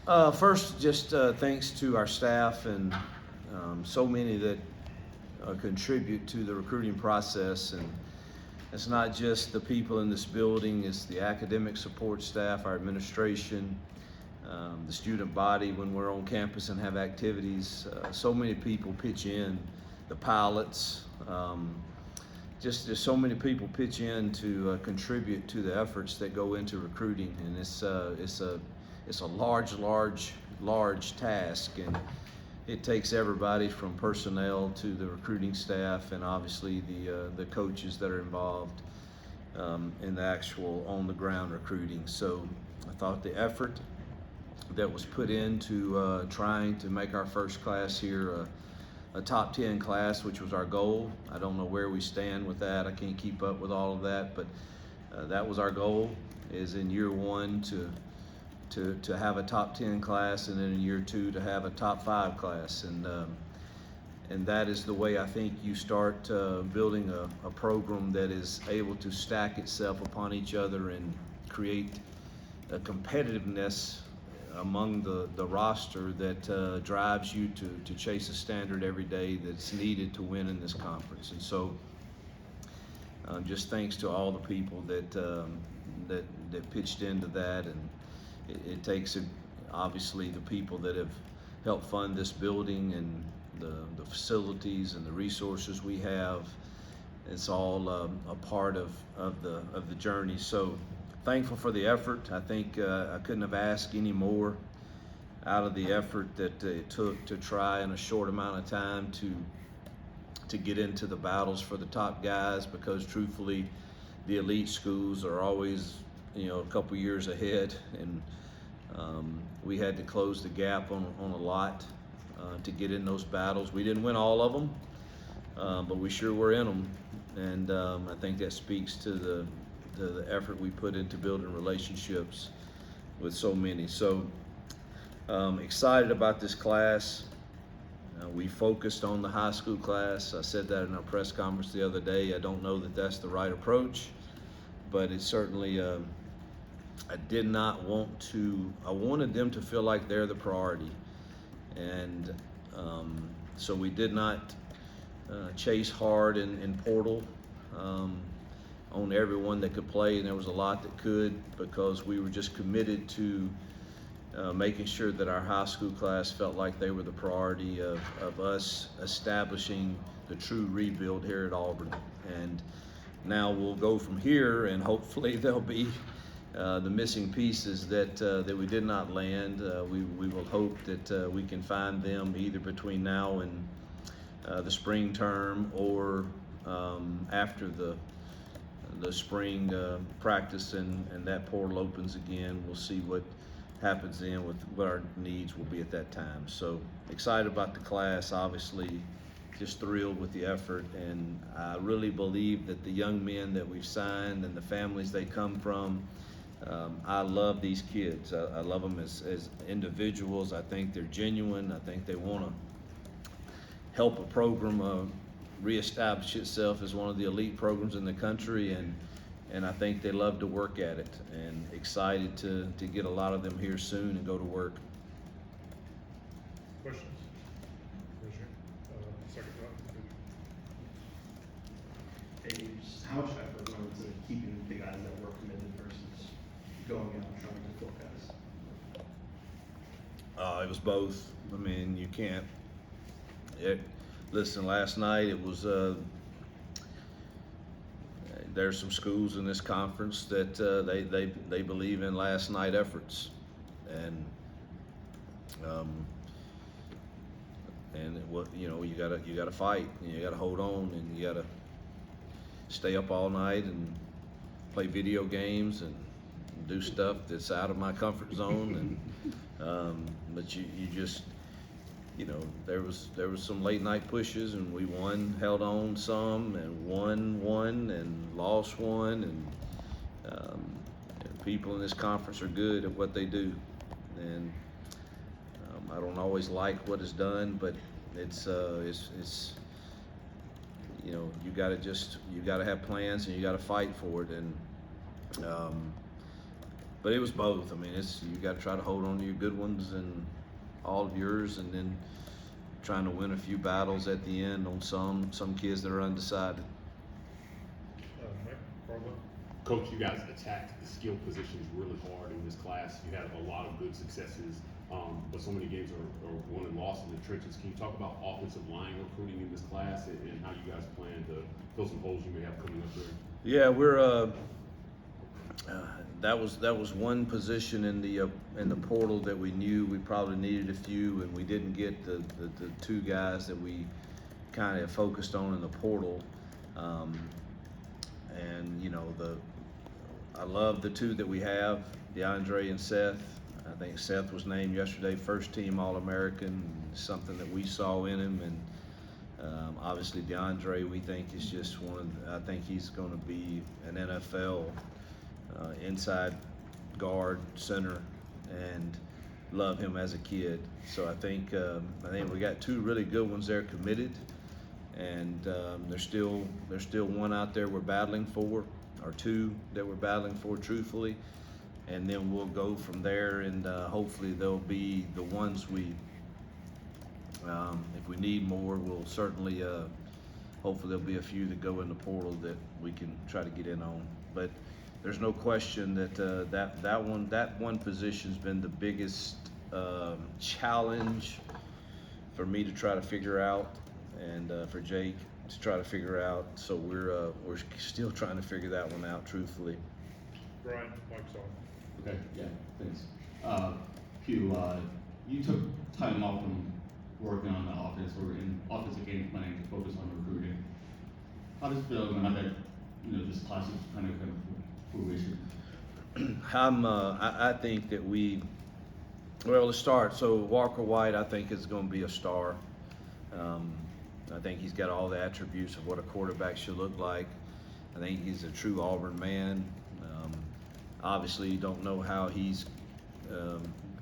First, just thanks to our staff and so many that contribute to the recruiting process. And it's not just the people in this building, it's the academic support staff, our administration, the student body when we're on campus and have activities. So many people pitch in, the pilots, just so many people pitch in to contribute to the efforts that go into recruiting. And it's a large task, and it takes everybody from personnel to the recruiting staff and obviously the coaches that are involved in the actual on-the-ground recruiting. So I thought the effort that was put into trying to make our first class here a top 10 class, which was our goal. I don't know where we stand with that. I can't keep up with all of that, but that was our goal, is in year one to have a top 10 class, and then in year two to have a top 5 class. And that is the way I think you start building a program that is able to stack itself upon each other and create a competitiveness among the roster that drives you to chase a standard every day that's needed to win in this conference. And so just thanks to all the people that pitched into that. And it takes obviously the people that have helped fund this building and the facilities and the resources we have. It's all a part of the journey. So thankful for the effort. I think I couldn't have asked any more out of the effort that it took to try in a short amount of time to get into the battles for the top guys, because truthfully the elite schools are always a couple years ahead, and we had to close the gap on a lot to get in those battles. We didn't win all of them, but we sure were in them, and I think that speaks to the effort we put into building relationships with so many. So excited about this class. We focused on the high school class. I said that in our press conference the other day. I don't know that that's the right approach, but it certainly I did not want to. I wanted them to feel like they're the priority, and so we did not chase hard in portal on everyone that could play, and there was a lot that could, because we were just committed to making sure that our high school class felt like they were the priority of us establishing the true rebuild here at Auburn. And now we'll go from here, and hopefully there'll be the missing pieces that we did not land. We will hope that we can find them either between now and the spring term, or after the spring practice and that portal opens again. We'll see what happens then with what our needs will be at that time. So excited about the class, obviously just thrilled with the effort, and I really believe that the young men that we've signed and the families they come from, I love these kids. I love them as individuals. I think they're genuine. I think they want to help a program reestablish itself as one of the elite programs in the country, and I think they love to work at it, and excited to get a lot of them here soon and go to work. Questions? Second Hey, just how much effort went into keeping the guys that were committed versus going out and trying to fill guys? It was both. I mean, you can't. Listen, last night it was. There's some schools in this conference that they believe in last night efforts, and what you gotta fight, and you gotta hold on, and you gotta stay up all night and play video games and do stuff that's out of my comfort zone, and but you just there was some late night pushes, and we held on some, and won and lost one, and people in this conference are good at what they do, and I don't always like what is done, but it's you gotta have plans, and you gotta fight for it, and But it was both. I mean, you got to try to hold on to your good ones and all of yours, and then trying to win a few battles at the end on some kids that are undecided. Mike, Carla? Coach, you guys attacked the skill positions really hard in this class. You had a lot of good successes, but so many games are won and lost in the trenches. Can you talk about offensive line recruiting in this class and how you guys plan to fill some holes you may have coming up there? Yeah, we're that was one position in the portal that we knew we probably needed a few, and we didn't get the two guys that we kind of focused on in the portal. And you know, I love the two that we have, DeAndre and Seth. I think Seth was named yesterday first team All-American, something that we saw in him, and obviously DeAndre we think is just I think he's going to be an NFL inside guard, center, and love him as a kid. So I think we got two really good ones there committed, and there's still one out there we're battling for, or two that we're battling for, truthfully, and then we'll go from there, and hopefully they'll be the ones if we need more, we'll certainly hopefully there'll be a few that go in the portal that we can try to get in on. But there's no question that that one position's been the biggest challenge for me to try to figure out, and for Jake to try to figure out. So we're still trying to figure that one out, truthfully. Brian, Mike's on. Okay, yeah, thanks. Hugh, you took time off from working on the offense or in offensive game planning to focus on recruiting. How does it feel now that this class is kind of fruition? I think that to start, so Walker White I think is going to be a star. I think he's got all the attributes of what a quarterback should look like. I think he's a true Auburn man. Obviously, you don't know how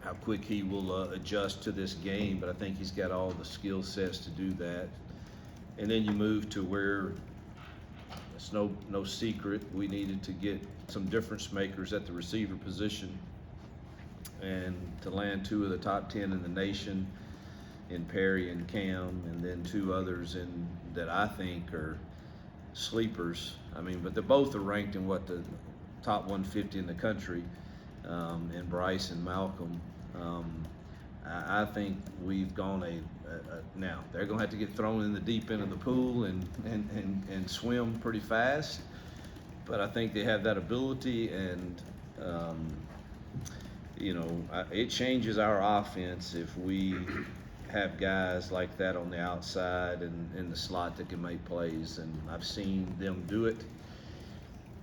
how quick he will adjust to this game, but I think he's got all the skill sets to do that. And then you move to where it's no secret we needed to get some difference makers at the receiver position, and to land two of the top 10 in the nation in Perry and Cam, and then two others that I think are sleepers. I mean, but they both are ranked in the top 150 in the country, and Bryce and Malcolm. I think we've gone now they're going to have to get thrown in the deep end of the pool and swim pretty fast, but I think they have that ability, and it changes our offense if we have guys like that on the outside and in the slot that can make plays, and I've seen them do it.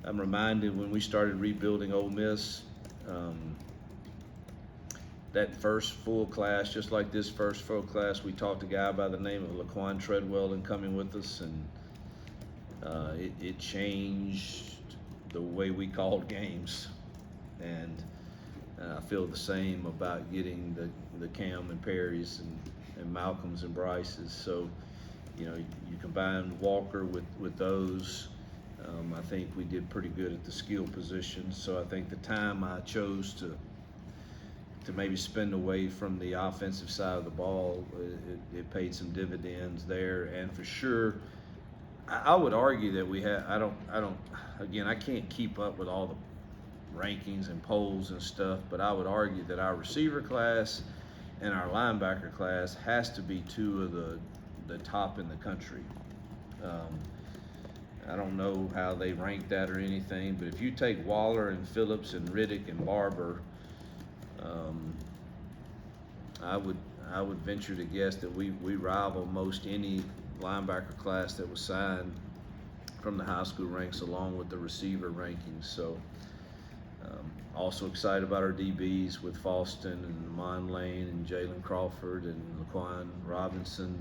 I'm reminded when we started rebuilding Ole Miss, that first full class, just like this first full class, we talked a guy by the name of Laquan Treadwell and coming with us, and it changed the way we called games. And I feel the same about getting the Cam and Perrys and Malcolms and Bryces. So, you combine Walker with those. I think we did pretty good at the skill positions. So I think the time I chose to maybe spend away from the offensive side of the ball, it paid some dividends there. And for sure, I would argue that we have. Again, I can't keep up with all the rankings and polls and stuff, but I would argue that our receiver class and our linebacker class has to be two of the top in the country. I don't know how they rank that or anything, but if you take Waller and Phillips and Riddick and Barber, I would venture to guess that we rival most any linebacker class that was signed from the high school ranks, along with the receiver rankings. So also excited about our DBs with Falston and Mon Lane and Jalen Crawford and Laquan Robinson.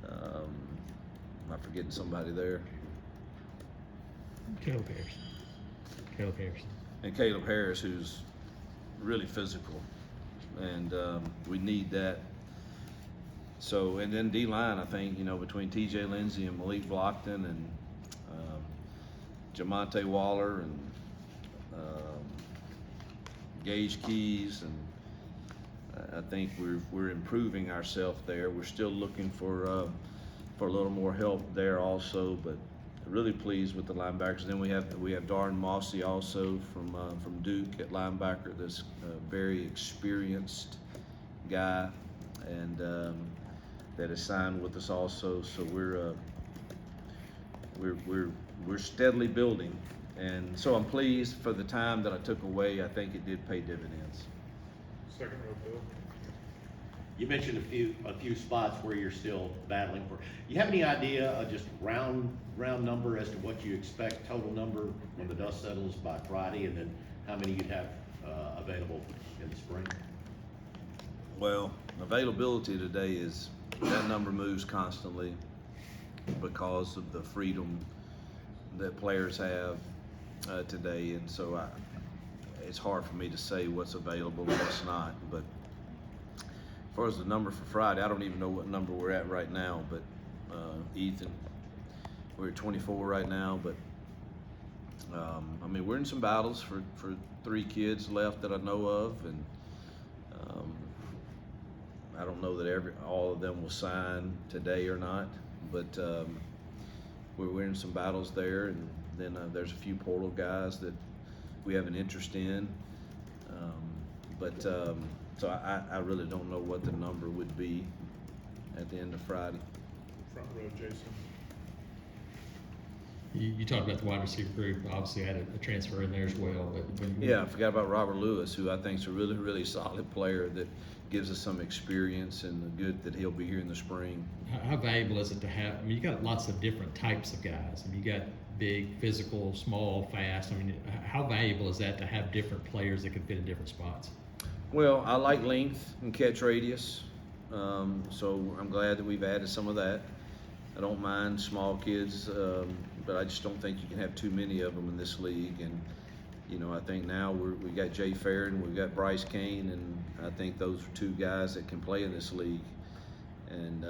Am I forgetting somebody there? Caleb Harris. And Caleb Harris, who's really physical, and we need that. So, and then D-line, I think, between TJ Lindsey and Malik Blockton and Jamonte Waller and Gauge keys, and I think we're improving ourselves there. We're still looking for a little more help there also, but really pleased with the linebackers. Then we have Darren Mossy also from Duke at linebacker. That's a very experienced guy, and that is signed with us also. So we're steadily building, and so I'm pleased for the time that I took away. I think it did pay dividends. Second row, Bill. You mentioned a few spots where you're still battling for. You have any idea, just round number as to what you expect total number when the dust settles by Friday, and then how many you'd have available in the spring? Well, availability today is, that number moves constantly because of the freedom that players have today, and so it's hard for me to say what's available and what's not. But as far as the number for Friday, I don't even know what number we're at right now, but Ethan, we're at 24 right now, but I mean, we're in some battles for 3 kids left that I know of, and I don't know that all of them will sign today or not, but we're in some battles there, and then there's a few portal guys that we have an interest in, so I really don't know what the number would be at the end of Friday. Front row, Jason. You talked about the wide receiver group. Obviously, had a transfer in there as well. But Yeah, I forgot about Robert Lewis, who I think is a really, really solid player that gives us some experience, and good that he'll be here in the spring. how valuable is it to have? I mean, you got lots of different types of guys. I mean, you got big, physical, small, fast. I mean, how valuable is that to have different players that can fit in different spots? Well, I like length and catch radius, so I'm glad that we've added some of that. I don't mind small kids, but I just don't think you can have too many of them in this league. And you know, I think now we got Jay Farron, we've got Bryce Kane, and I think those are 2 guys that can play in this league. And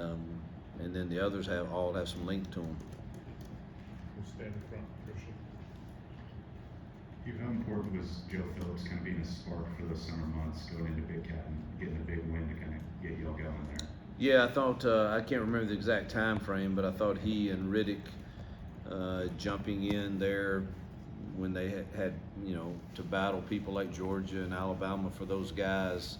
then the others all have some length to them. We'll stand in front, Christian. Hugh, how important was Joe Phillips kind of being a spark for the summer months, going into Big Cat and getting a big win to kind of get y'all going there? Yeah, I thought, I can't remember the exact time frame, but I thought he and Riddick jumping in there when they had, you know, to battle people like Georgia and Alabama for those guys,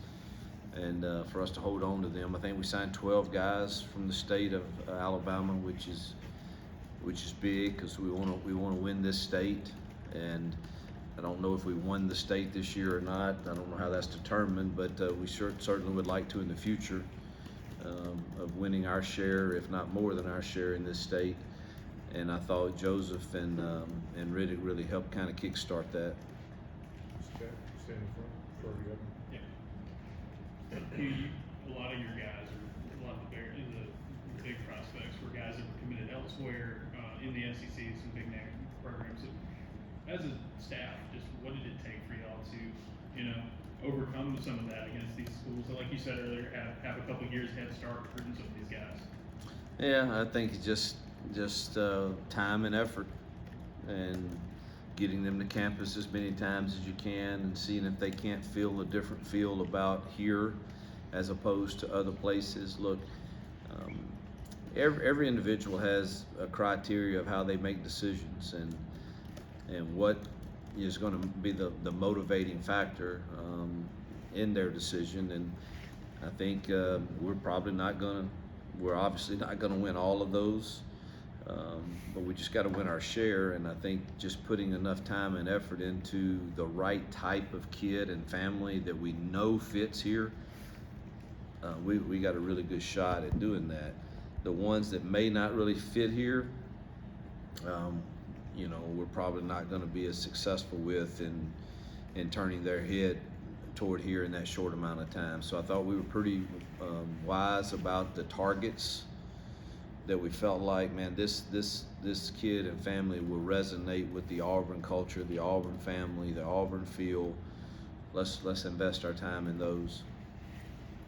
and for us to hold on to them. I think we signed 12 guys from the state of Alabama, which is big, because we want to win this state. And I don't know if we won the state this year or not. I don't know how that's determined, but we certainly would like to in the future, of winning our share, if not more than our share, in this state. And I thought Joseph and Riddick really helped kind of kickstart that. Stand in front, Short together. A lot of your guys are, a lot of the big prospects were guys that were committed elsewhere in the SEC, some big name programs. As a staff, just what did it take for y'all to, you know, overcome some of that against these schools that, like you said earlier, have a couple of years head start recruiting some of these guys? Yeah, I think it's just time and effort, and getting them to campus as many times as you can, and seeing if they can't feel a different feel about here as opposed to other places. Look, every individual has a criteria of how they make decisions, and what is going to be the motivating factor in their decision. And I think we're obviously not going to win all of those, but we just got to win our share. And I think just putting enough time and effort into the right type of kid and family that we know fits here, we got a really good shot at doing that. The ones that may not really fit here, you know, we're probably not going to be as successful with in turning their head toward here in that short amount of time. So I thought we were pretty wise about the targets that we felt like, man, this kid and family will resonate with the Auburn culture, the Auburn family, the Auburn feel. Let's invest our time in those.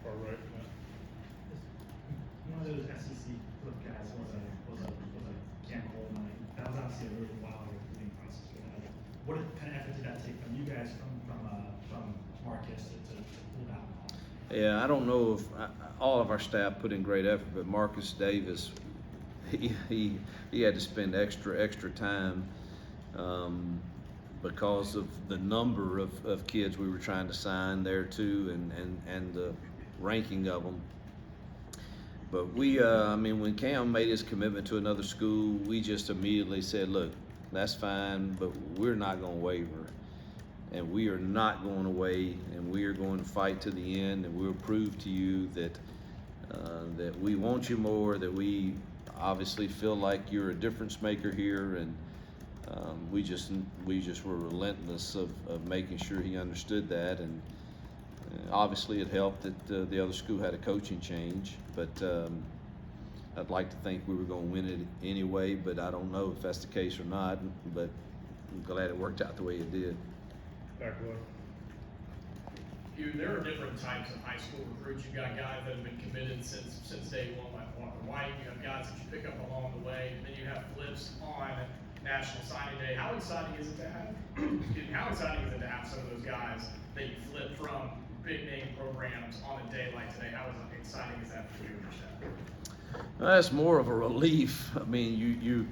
Far right, Matt. One of those SEC flip guys was a Cam Coleman. That was obviously a really wild recruiting process. What kind of effort did that take from you guys, from Marcus to pull that one off? Yeah, I don't know if all of our staff put in great effort, but Marcus Davis, he had to spend extra time because of the number of kids we were trying to sign there too, and the ranking of them. But we, I mean, when Cam made his commitment to another school, we just immediately said, look, that's fine, but we're not going to waver. And we are not going away, and we are going to fight to the end, and we'll prove to you that that we want you more, that we obviously feel like you're a difference maker here, and we just were relentless of making sure he understood that. And obviously it helped that the other school had a coaching change, but I'd like to think we were going to win it anyway, but I don't know if that's the case or not, but I'm glad it worked out the way it did. Back left. Hugh, there are different types of high school recruits. You've got guys that have been committed since day one, like Walker White. You have guys that you pick up along the way, and then you have flips on National Signing Day. How exciting is it to have? Excuse me, how exciting is it to have some of those guys that you flip from big name programs on a day like today? How exciting is that for you and your staff? Well, that's more of a relief. I mean,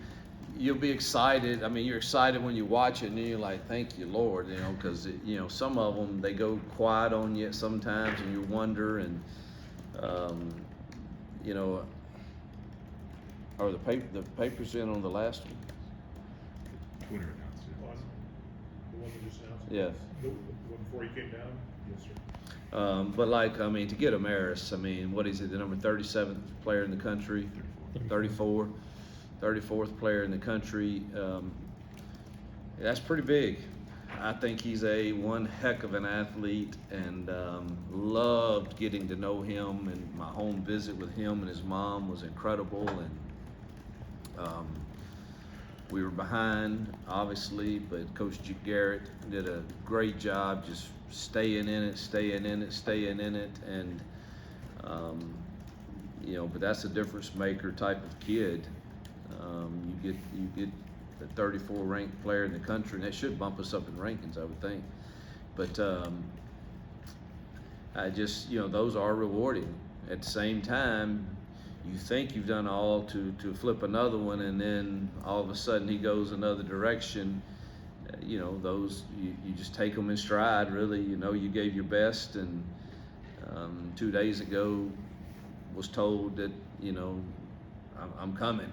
you'll be excited. I mean, you're excited when you watch it, and then you're like, thank you, Lord, you know, because, you know, some of them, they go quiet on you sometimes, and you wonder, and, you know, are the papers in on the last one? Twitter announced it. The one you just announced? Yeah. The one before you came down? Yes, sir. But like, I mean, to get Amaris, I mean, what is it, the number 37th player in the country? 34th player in the country. That's pretty big. I think he's one heck of an athlete, and loved getting to know him, and my home visit with him and his mom was incredible. And we were behind, obviously, but Coach Garrett did a great job just staying in it, and you know, but that's a difference maker type of kid. You get the 34 ranked player in the country, and that should bump us up in rankings, I would think. But I just, you know, those are rewarding. At the same time, you think you've done all to flip another one, and then all of a sudden he goes another direction. You know, those, you just take them in stride, really. You know, you gave your best, and 2 days ago was told that, you know, I'm coming,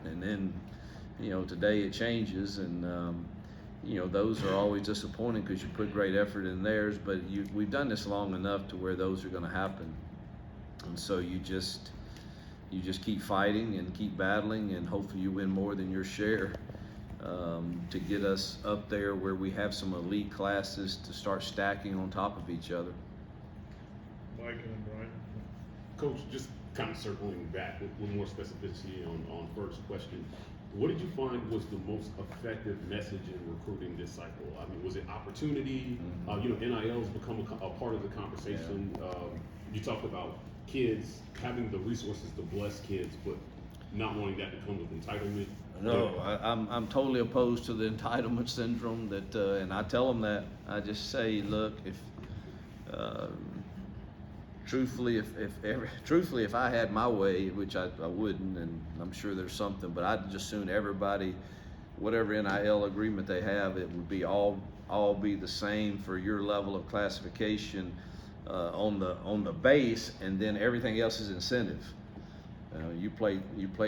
and then, you know, today it changes, and you know, those are always disappointing because you put great effort in theirs, but we've done this long enough to where those are going to happen, and so you just keep fighting and keep battling, and hopefully you win more than your share to get us up there where we have some elite classes to start stacking on top of each other. Mike and then Brian. Coach, just kind of circling back with a little more specificity on first question. What did you find was the most effective message in recruiting this cycle? I mean, was it opportunity? You know, NIL has become a part of the conversation. You talked about kids having the resources to bless kids, but not wanting that to come with entitlement. No, I'm totally opposed to the entitlement syndrome. That and I tell them that. I just say, look, if truthfully, if I had my way, which I wouldn't, and I'm sure there's something, but I'd just soon everybody, whatever NIL agreement they have, it would be all be the same for your level of classification on the base, and then everything else is incentive. You play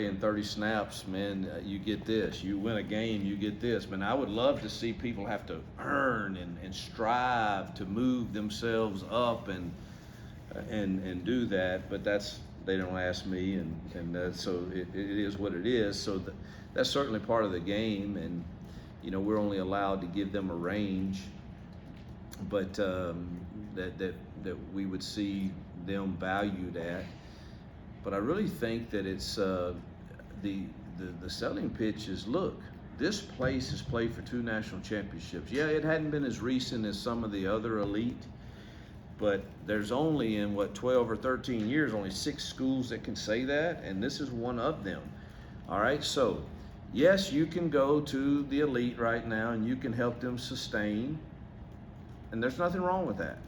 in 30 snaps, man, you get this. You win a game, you get this. Man, I would love to see people have to earn and strive to move themselves up and do that, but they don't ask me, and so it is what it is. So that's certainly part of the game, and you know, we're only allowed to give them a range, but that we would see them valued at. But I really think that it's the selling pitch is, look, this place has played for 2 national championships. Yeah, it hadn't been as recent as some of the other elite, but there's only in 12 or 13 years, only 6 schools that can say that, and this is one of them. All right, so yes, you can go to the elite right now and you can help them sustain, and there's nothing wrong with that.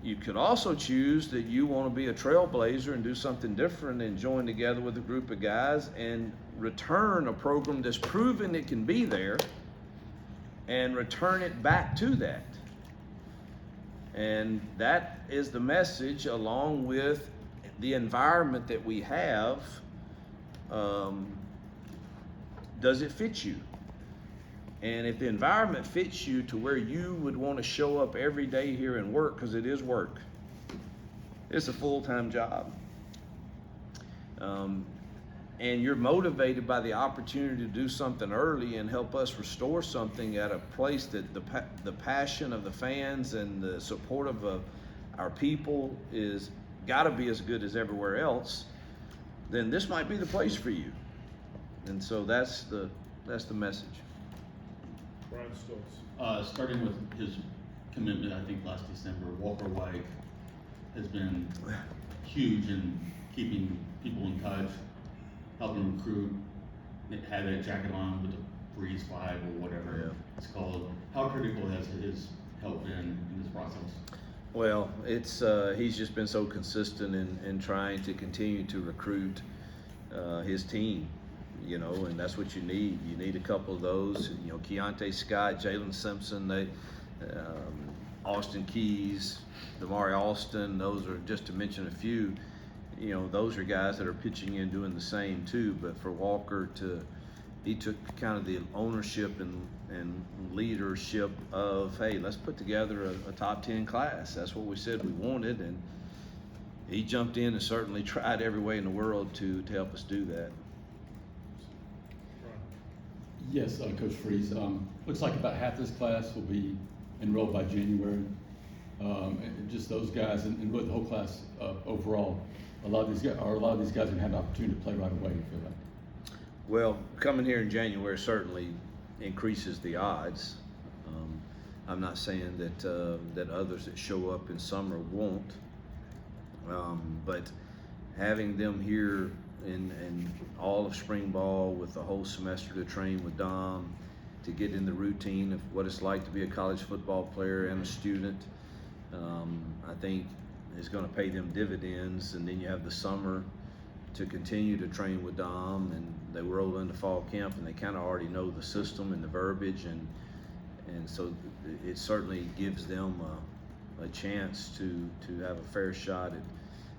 You could also choose that you want to be a trailblazer and do something different and join together with a group of guys and return a program that's proven it can be there and return it back to that. And that is the message, along with the environment that we have. Does it fit you? And if the environment fits you to where you would want to show up every day here and work, because it is work, it's a full-time job, and you're motivated by the opportunity to do something early and help us restore something at a place that the passion of the fans and the support of our people is got to be as good as everywhere else, then this might be the place for you. And so that's the message. Brian Stokes. Starting with his commitment, I think last December, Walker White has been huge in keeping people in touch, helping recruit, had that jacket on with the Breeze 5 or whatever it's called. How critical has his help been in this process? Well, it's he's just been so consistent in trying to continue to recruit his team. You know, and that's what you need. You need a couple of those. You know, Keontae Scott, Jalen Simpson, Austin Keys, Damari Alston. Those are just to mention a few. You know, those are guys that are pitching in doing the same too. But for Walker he took kind of the ownership and leadership of, hey, let's put together a top 10 class. That's what we said we wanted, and he jumped in and certainly tried every way in the world to help us do that. Yes, Coach Freeze. Looks like about half this class will be enrolled by January. And just those guys, and really the whole class overall. A lot of these guys are going to have an opportunity to play right away. You feel like? Well, coming here in January certainly increases the odds. I'm not saying that others that show up in summer won't, but having them here in all of spring ball with the whole semester to train with Dom, to get in the routine of what it's like to be a college football player and a student, I think is going to pay them dividends. And then you have the summer to continue to train with Dom, and they roll into fall camp and they kind of already know the system and the verbiage, and so it certainly gives them a chance to have a fair shot at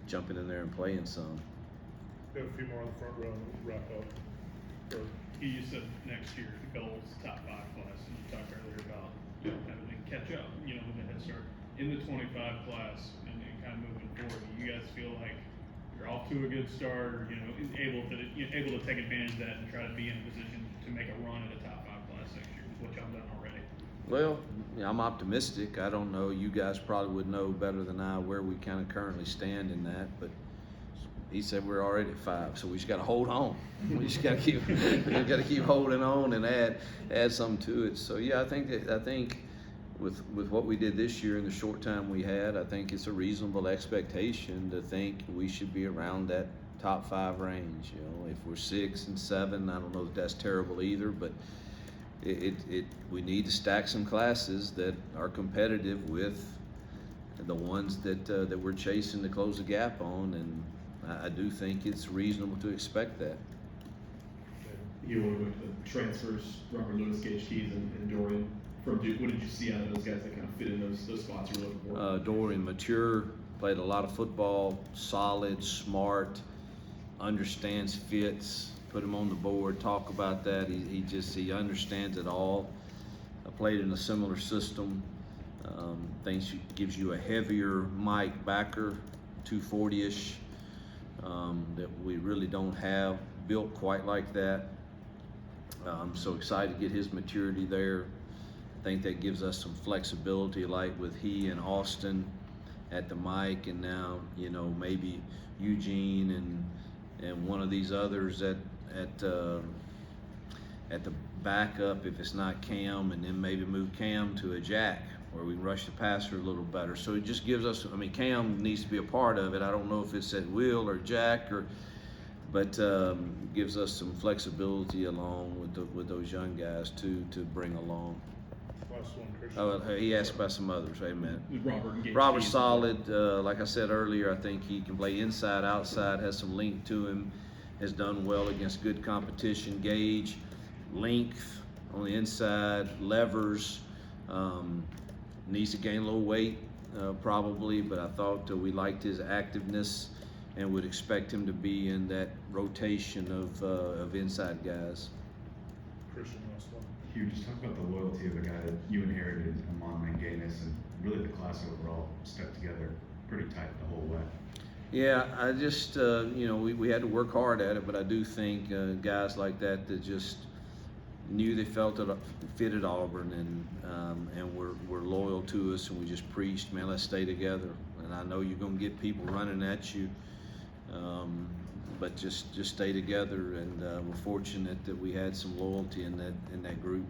jumping in there and playing some. We have a few more on the front row and we'll wrap up. You said next year the goal is top 5 class, and you talked earlier about having to catch up, with the head start in the 25 class and kind of moving forward. Do you guys feel like you're off to a good start, or able to take advantage of that and try to be in a position to make a run at a top 5 class next year, is what y'all done already? Well, I'm optimistic. I don't know. You guys probably would know better than I where we kind of currently stand in that, but he said we're already at 5, so we just got to hold on. We just got to keep holding on and add something to it. So yeah, I think with what we did this year in the short time we had, I think it's a reasonable expectation to think we should be around that top 5 range. If we're 6 and 7, I don't know that that's terrible either, but we need to stack some classes that are competitive with the ones that we're chasing to close the gap on, and I do think it's reasonable to expect that. You were with the transfers, Robert Lewis, Gage Keys, and Dorian from Duke. What did you see out of those guys that kind of fit in those spots you're looking for? Dorian, mature, played a lot of football, solid, smart, understands fits, put him on the board, talk about that. He understands it all. Played in a similar system. Gives you a heavier Mike backer, 240-ish, that we really don't have built quite like that. I'm so excited to get his maturity there. I think that gives us some flexibility, like with he and Austin at the mic, and now maybe Eugene and one of these others at the backup if it's not Cam, and then maybe move Cam to a Jack where we rush the passer a little better. So it just gives us, Cam needs to be a part of it. I don't know if it's at Will or Jack, but gives us some flexibility along with those young guys to bring along. Last one, Christian. Oh, he asked about some others. Wait a minute. Robert and Gage Robert's Keys. solid. Like I said earlier, I think he can play inside, outside, has some length to him, has done well against good competition. Gage, length on the inside, levers, needs to gain a little weight probably, but I thought we liked his activeness and would expect him to be in that rotation of inside guys. Christian, last one. Hugh, just talk about the loyalty of a guy that you inherited, Amon Manganus, and really the class overall stuck together pretty tight the whole way. Yeah, I just, we had to work hard at it, but I do think guys like that just knew they fit at Auburn and were loyal to us, and we just preached, man, let's stay together. And I know you're going to get people running at you, but just stay together, and we're fortunate that we had some loyalty in that group.